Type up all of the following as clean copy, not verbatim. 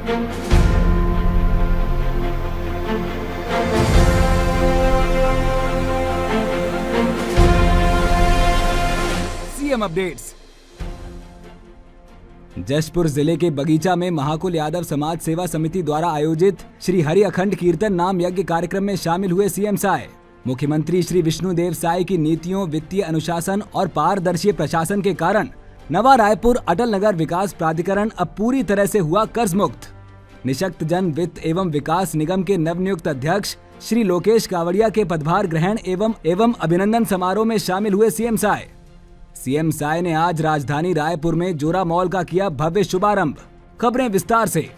CM updates. Jashpur जिले के बगीचा में महाकुल यादव समाज सेवा समिति द्वारा आयोजित श्री हरि अखंड कीर्तन नाम यज्ञ कार्यक्रम में शामिल हुए सीएम साय। मुख्यमंत्री श्री विष्णुदेव साय की नीतियों, वित्तीय अनुशासन और पारदर्शी प्रशासन के कारण नवा रायपुर अटल नगर विकास प्राधिकरण अब पूरी तरह से हुआ कर्ज मुक्त। निशक्त जन वित्त एवं विकास निगम के नवनियुक्त अध्यक्ष श्री लोकेश कावड़िया के पदभार ग्रहण एवं अभिनंदन समारोह में शामिल हुए सीएम साय। सीएम साय ने आज राजधानी रायपुर में जोरा मॉल का किया भव्य शुभारंभ। खबरें विस्तार से।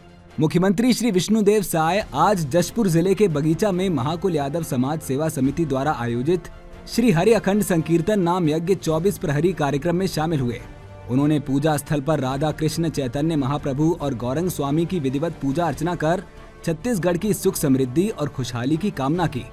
मुख्यमंत्री श्री विष्णुदेव साय आज जशपुर जिले के बगीचा में महाकुल यादव समाज सेवा समिति द्वारा आयोजित श्री हरि अखंड संकीर्तन नाम यज्ञ 24 प्रहरी कार्यक्रम में शामिल हुए। उन्होंने पूजा स्थल पर राधा कृष्ण चैतन्य महाप्रभु और गौरंग स्वामी की विधिवत पूजा अर्चना कर छत्तीसगढ़ की सुख समृद्धि और खुशहाली की कामना की।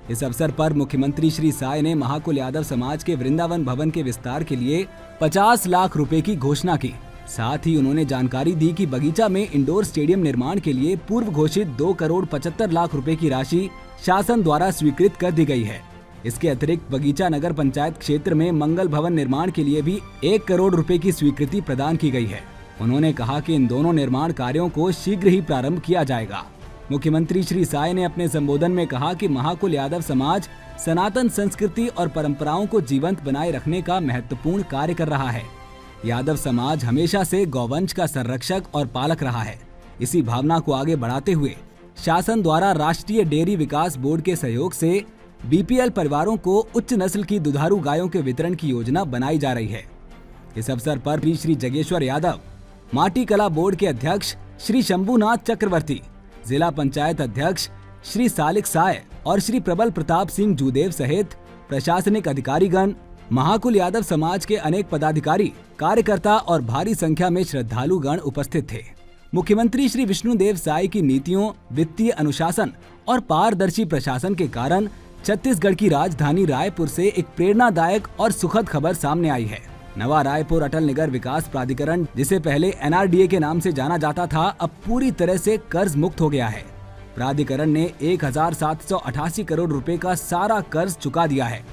इस अवसर पर मुख्यमंत्री श्री साय ने महाकुल यादव समाज के वृंदावन भवन के विस्तार के लिए 50 लाख रुपए की घोषणा की। साथ ही उन्होंने जानकारी दी कि बगीचा में इंडोर स्टेडियम निर्माण के लिए पूर्व घोषित 2 करोड़ 75 लाख रुपए की राशि शासन द्वारा स्वीकृत कर दी गई है। इसके अतिरिक्त बगीचा नगर पंचायत क्षेत्र में मंगल भवन निर्माण के लिए भी 1 करोड़ रुपए की स्वीकृति प्रदान की गई है। उन्होंने कहा कि इन दोनों निर्माण कार्यों को शीघ्र ही प्रारंभ किया जाएगा। मुख्यमंत्री श्री साय ने अपने संबोधन में कहा कि महाकुल यादव समाज सनातन संस्कृति और परंपराओं को जीवंत बनाए रखने का महत्वपूर्ण कार्य कर रहा है। यादव समाज हमेशा से गौवंश का संरक्षक और पालक रहा है। इसी भावना को आगे बढ़ाते हुए शासन द्वारा राष्ट्रीय डेयरी विकास बोर्ड के सहयोग से बीपीएल परिवारों को उच्च नस्ल की दुधारू गायों के वितरण की योजना बनाई जा रही है। इस अवसर पर श्री जगेश्वर यादव, माटी कला बोर्ड के अध्यक्ष श्री शंभुनाथ चक्रवर्ती, जिला पंचायत अध्यक्ष श्री सालिक साय और श्री प्रबल प्रताप सिंह जूदेव सहित प्रशासनिक अधिकारीगण, महाकुल यादव समाज के अनेक पदाधिकारी, कार्यकर्ता और भारी संख्या में श्रद्धालुगण उपस्थित थे। मुख्यमंत्री श्री विष्णुदेव साय की नीतियों, वित्तीय अनुशासन और पारदर्शी प्रशासन के कारण छत्तीसगढ़ की राजधानी रायपुर से एक प्रेरणादायक और सुखद खबर सामने आई है। नवा रायपुर अटल नगर विकास प्राधिकरण, जिसे पहले एनआरडीए के नाम से जाना जाता था, अब पूरी तरह से कर्ज मुक्त हो गया है। प्राधिकरण ने 1788 करोड़ रुपए का सारा कर्ज चुका दिया है,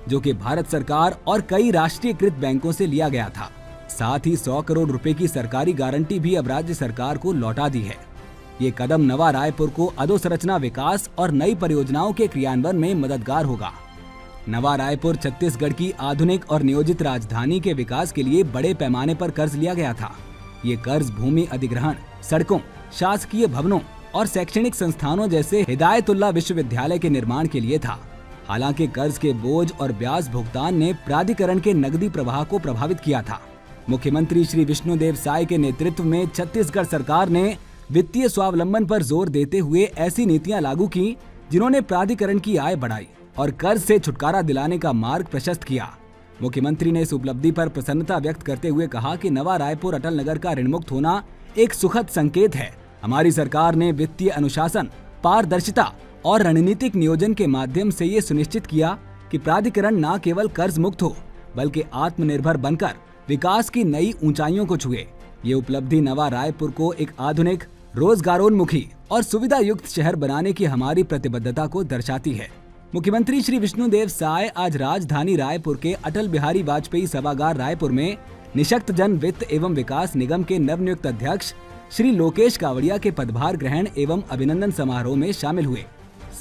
जो कि भारत सरकार और कई राष्ट्रीयकृत बैंकों से लिया गया था। साथ ही 100 करोड़ रुपए की सरकारी गारंटी भी अब राज्य सरकार को लौटा दी है। ये कदम नवा रायपुर को अधोसंरचना विकास और नई परियोजनाओं के क्रियान्वयन में मददगार होगा। नवा रायपुर छत्तीसगढ़ की आधुनिक और नियोजित राजधानी के विकास के लिए बड़े पैमाने पर कर्ज लिया गया था। ये कर्ज भूमि अधिग्रहण, सड़कों, शासकीय भवनों और शैक्षणिक संस्थानों जैसे हिदायतुल्लाह विश्वविद्यालय के निर्माण के लिए था। हालांकि कर्ज के बोझ और ब्याज भुगतान ने प्राधिकरण के नकदी प्रवाह को प्रभावित किया था। मुख्यमंत्री श्री विष्णुदेव साय के नेतृत्व में छत्तीसगढ़ सरकार ने वित्तीय स्वावलंबन पर जोर देते हुए ऐसी नीतियां लागू की जिन्होंने प्राधिकरण की आय बढ़ाई और कर्ज से छुटकारा दिलाने का मार्ग प्रशस्त किया। मुख्यमंत्री ने इस उपलब्धि पर प्रसन्नता व्यक्त करते हुए कहा कि नवा रायपुर अटल नगर का ऋण मुक्त होना एक सुखद संकेत है। हमारी सरकार ने वित्तीय अनुशासन, पारदर्शिता और रणनीतिक नियोजन के माध्यम से ये सुनिश्चित किया कि प्राधिकरण न केवल कर्ज मुक्त हो, बल्कि आत्मनिर्भर बनकर विकास की नई ऊंचाइयों को छुए। ये उपलब्धि नवा रायपुर को एक आधुनिक, रोजगारोन्मुखी और सुविधा युक्त शहर बनाने की हमारी प्रतिबद्धता को दर्शाती है। मुख्यमंत्री श्री विष्णुदेव साय आज राजधानी रायपुर के अटल बिहारी वाजपेयी सभागार रायपुर में निशक्त जन वित्त एवं विकास निगम के नवनियुक्त अध्यक्ष श्री लोकेश कावड़िया के पदभार ग्रहण एवं अभिनंदन समारोह में शामिल हुए।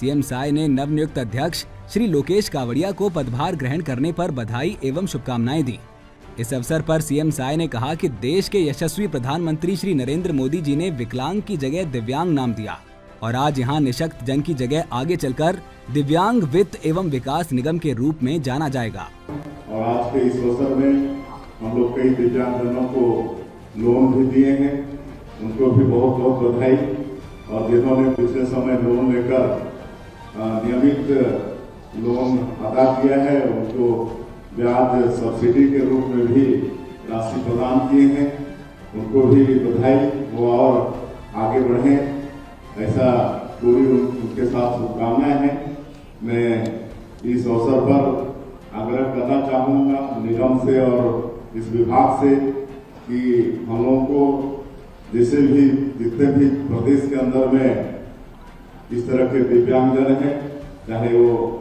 सीएम साय ने नवनियुक्त अध्यक्ष श्री लोकेश कावड़िया को पदभार ग्रहण करने पर बधाई एवं शुभकामनाएं दी। इस अवसर पर सीएम साय ने कहा कि देश के यशस्वी प्रधानमंत्री श्री नरेंद्र मोदी जी ने विकलांग की जगह दिव्यांग नाम दिया और आज यहाँ निशक्त जन की जगह आगे चलकर दिव्यांग वित्त एवं विकास निगम के रूप में जाना जाएगा। और आज के इस अवसर में हम लोग कई दिव्यांग जनों को लोन भी दिए हैं, उनको भी बहुत बहुत बधाई। और जिन्होंने पिछले समय लोन लेकर नियमित लोन अदा किया है, उनको ब्याज सब्सिडी के रूप में भी राशि प्रदान किए हैं, उनको भी बधाई। वो और आगे बढ़ें, ऐसा पूरी उनके साथ शुभकामनाएं हैं। मैं इस अवसर पर आग्रह करना चाहूँगा निगम से और इस विभाग से कि हम लोगों को जितने भी प्रदेश के अंदर में इस तरह के दिव्यांगजन हैं, चाहे वो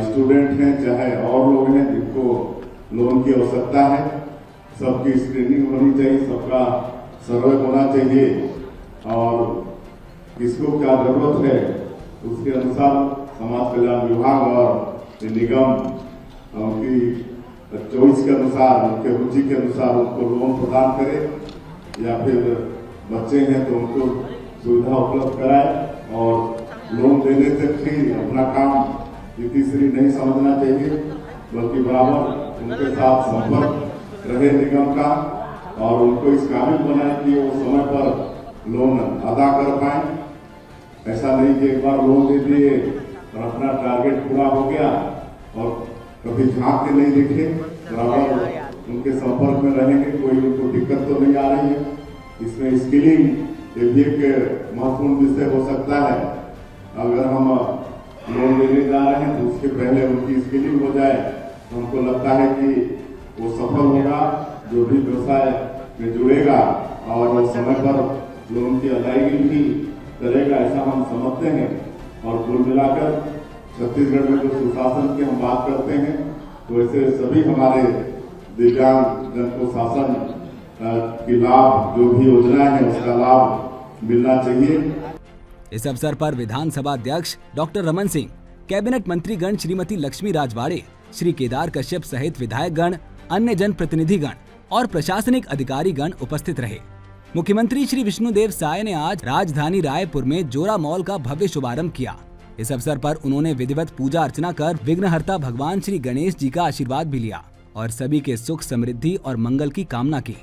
स्टूडेंट हैं, चाहे और लोग हैं जिनको लोन की आवश्यकता है, सबकी स्क्रीनिंग होनी चाहिए, सबका सर्वे होना चाहिए और किसको क्या जरूरत है उसके अनुसार समाज कल्याण विभाग और निगम उनकी चॉइस के अनुसार, उनके रुचि के अनुसार उनको लोन प्रदान करे, या फिर बच्चे हैं तो उनको सुविधा उपलब्ध कराए। और लोन देने से भी अपना काम तीसरी नहीं समझना चाहिए, बल्कि बराबर उनके साथ संपर्क रहे निगम का और उनको इस काबिल बनाए कि वो समय पर लोन अदा कर पाए। ऐसा नहीं कि एक बार लोन दे दिए और अपना टारगेट पूरा हो गया और कभी झांक के नहीं देखे, बराबर उनके संपर्क में रहेंगे, कोई उनको दिक्कत तो नहीं आ रही है। इसमें स्किलिंग ये भी एक महत्वपूर्ण विषय हो सकता है। अगर हम लोन लेने जा रहे हैं तो उसके पहले उनकी स्किलिंग हो जाए तो हमको लगता है कि वो सफल होगा, जो भी व्यवसाय में जुड़ेगा और वो समय पर लोन की अदायगी भी करेगा, ऐसा हम समझते हैं। और कुल मिलाकर छत्तीसगढ़ में जो सुशासन की हम बात करते हैं तो ऐसे सभी हमारे दिव्यांग जन को शासन की लाभ, जो भी योजना है उसका लाभ मिलना चाहिए। इस अवसर पर विधानसभा अध्यक्ष डॉक्टर रमन सिंह, कैबिनेट मंत्रीगण श्रीमती लक्ष्मी राजवाड़े, श्री केदार कश्यप सहित विधायकगण, अन्य जन प्रतिनिधिगण और प्रशासनिक अधिकारीगण उपस्थित रहे। मुख्यमंत्री श्री विष्णुदेव साय ने आज राजधानी रायपुर में जोरा मॉल का भव्य शुभारंभ किया। इस अवसर पर उन्होंने विधिवत पूजा अर्चना कर विघ्नहर्ता भगवान श्री गणेश जी का आशीर्वाद भी लिया और सभी के सुख, समृद्धि और मंगल की कामना की।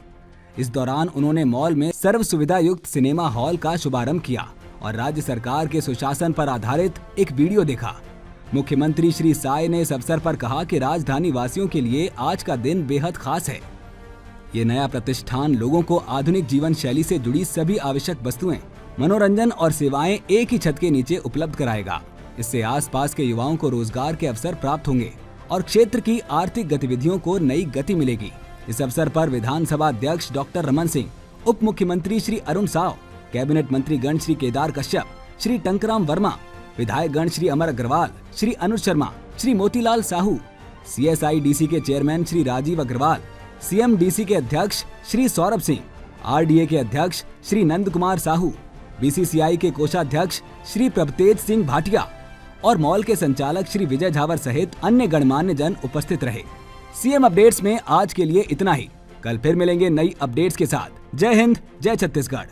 इस दौरान उन्होंने मॉल में सर्व सुविधा युक्त सिनेमा हॉल का शुभारंभ किया और राज्य सरकार के सुशासन पर आधारित एक वीडियो देखा। मुख्यमंत्री श्री साय ने इस अवसर पर कहा कि राजधानी वासियों के लिए आज का दिन बेहद खास है। ये नया प्रतिष्ठान लोगों को आधुनिक जीवन शैली से जुड़ी सभी आवश्यक वस्तुएं, मनोरंजन और सेवाएं एक ही छत के नीचे उपलब्ध कराएगा। इससे आसपास के युवाओं को रोजगार के अवसर प्राप्त होंगे और क्षेत्र की आर्थिक गतिविधियों को नई गति मिलेगी। इस अवसर पर विधानसभा अध्यक्ष डॉक्टर रमन सिंह, उप मुख्यमंत्री श्री अरुण साव, कैबिनेट मंत्री गण श्री केदार कश्यप, श्री टंकराम वर्मा, विधायक गण श्री अमर अग्रवाल, श्री अनुज शर्मा, श्री मोतीलाल साहू, CSIDC के चेयरमैन श्री राजीव अग्रवाल, CMDC के अध्यक्ष श्री सौरभ सिंह, RDA के अध्यक्ष श्री नंद कुमार साहू, BCCI के कोषाध्यक्ष श्री प्रभतेज सिंह भाटिया और मॉल के संचालक श्री विजय झावर सहित अन्य गणमान्य जन उपस्थित रहे। CM अपडेट्स में आज के लिए इतना ही। कल फिर मिलेंगे नई अपडेट्स के साथ। जय हिंद, जय छत्तीसगढ़।